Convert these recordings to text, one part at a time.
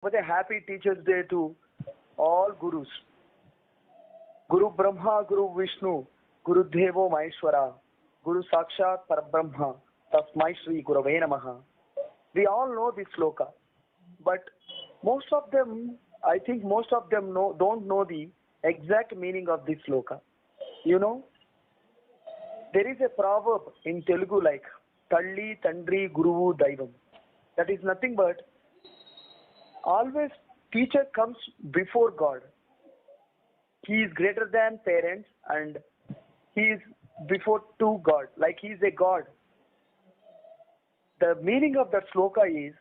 With a happy Teachers' Day to all Gurus. Guru Brahma, Guru Vishnu, Guru Devo Maheshwara, Guru Sakshat Parabrahma, Tasmai Shri Gurave Namaha. We all know this sloka, but most of them, I think most of them don't know the exact meaning of this sloka. You know, there is a proverb in Telugu like Talli, Tandri, Guru, Daivam. That is nothing but always teacher comes before God. He is greater than parents and he is before to God, like he is a God. The meaning of that sloka is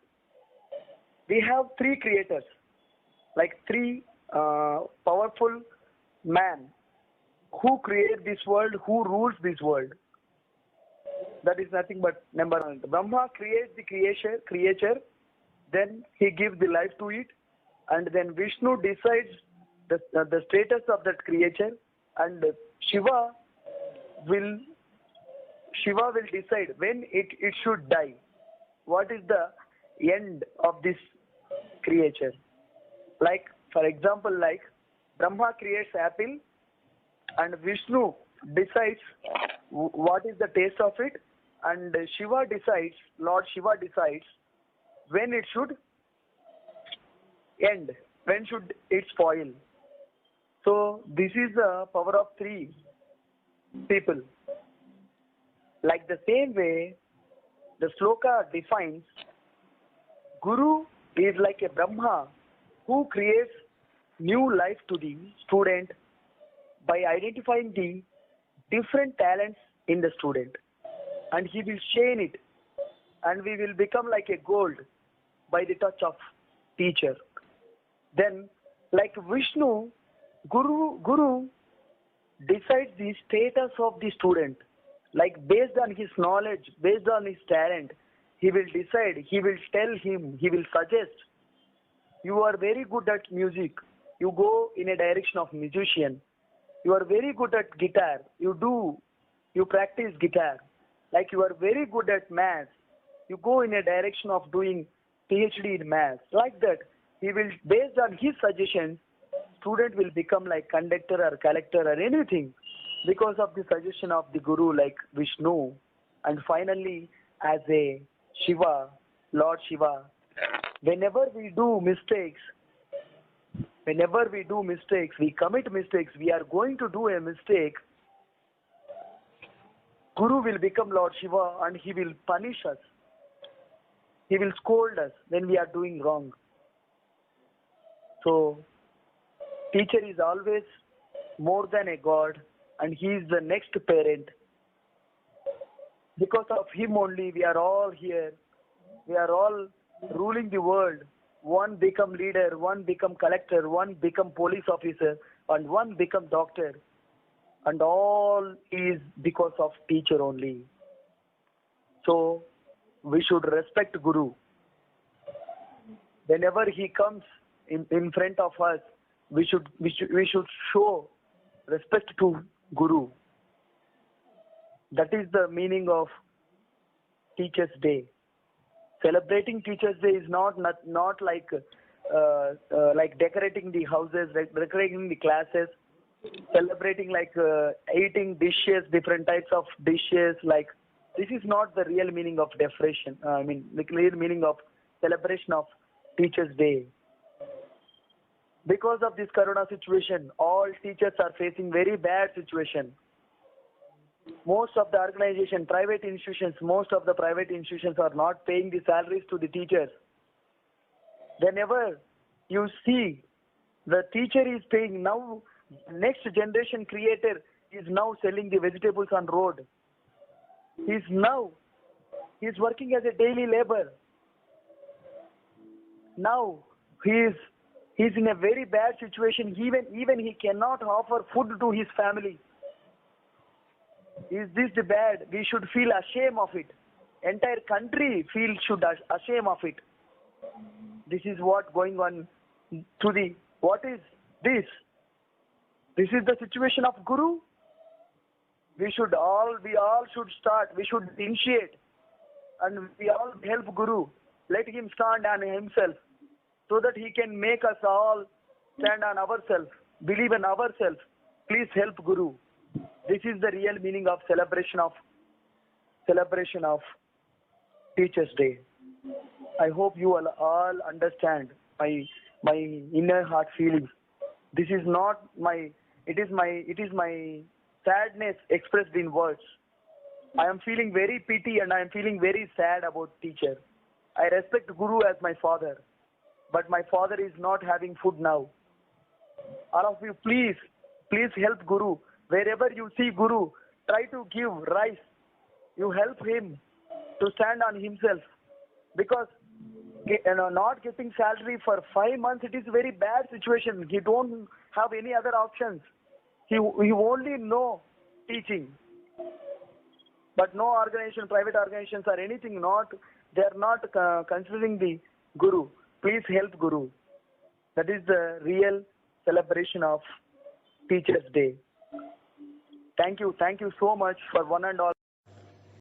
we have three creators, like three powerful men who create this world, who rules this world. That is nothing but number one. Brahma creates the creature, then he gives the life to it, and then Vishnu decides the status of that creature, and Shiva will decide when it should die. What is the end of this creature? Like, for example, like Brahma creates apple and Vishnu decides what is the taste of it, and Lord Shiva decides when it should end, when should it spoil. So this is the power of three people. Like the same way, the sloka defines Guru is like a Brahma who creates new life to the student by identifying the different talents in the student, and he will shine it, and we will become like a gold by the touch of teacher. Then, like Vishnu, Guru decides the status of the student. Like based on his knowledge, based on his talent, he will decide, he will tell him, he will suggest, you are very good at music, you go in a direction of musician. You are very good at guitar, you practice guitar. Like you are very good at maths, you go in a direction of doing PhD in maths. Like that, he will, based on his suggestions, student will become like conductor or collector or anything because of the suggestion of the Guru like Vishnu. And finally, as a Shiva, Lord Shiva, whenever we do mistakes, we commit mistakes, we are going to do a mistake, Guru will become Lord Shiva and he will punish us. He will scold us when we are doing wrong. So, teacher is always more than a god, and he is the next parent. Because of him only we are all here. We are all ruling the world. One become leader, one become collector, one become police officer, and one become doctor. And all is because of teacher only. So, we should respect Guru. Whenever he comes in front of us, we should show respect to Guru. That is the meaning of Teachers' Day. Celebrating Teachers' Day is not like decorating the houses, decorating the classes, celebrating like eating dishes, different types of dishes. Like this is not the real meaning of the real meaning of celebration of Teachers' Day. Because of this corona situation, all teachers are facing very bad situation. Most of the organization, most of the private institutions are not paying the salaries to the teachers. Whenever you see the teacher is paying, now next generation creator is now selling the vegetables on road. He's working as a daily labor. Now he's in a very bad situation. Even he cannot offer food to his family. Is this the bad? We should feel ashamed of it. Entire country should ashamed of it. This is what going on what is this? This is the situation of Guru. We all should start. We should initiate, and we all help Guru. Let him stand on himself. so that he can make us all stand on ourselves, believe in ourselves. Please help Guru. This is the real meaning of celebration of Teachers' Day. I hope you all understand my inner heart feelings. This is not my. It is my sadness expressed in words. I am feeling very pity and I am feeling very sad about teacher. I respect Guru as my father, but my father is not having food now. All of you, please help Guru. Wherever you see Guru, try to give rice. You help him to stand on himself, because not getting salary for 5 months, it is a very bad situation. He don't have any other options. He only know teaching, but no organization, private organizations or anything, they are not considering the Guru. Please help Guru. That is the real celebration of Teachers' Day. Thank you so much for one and all.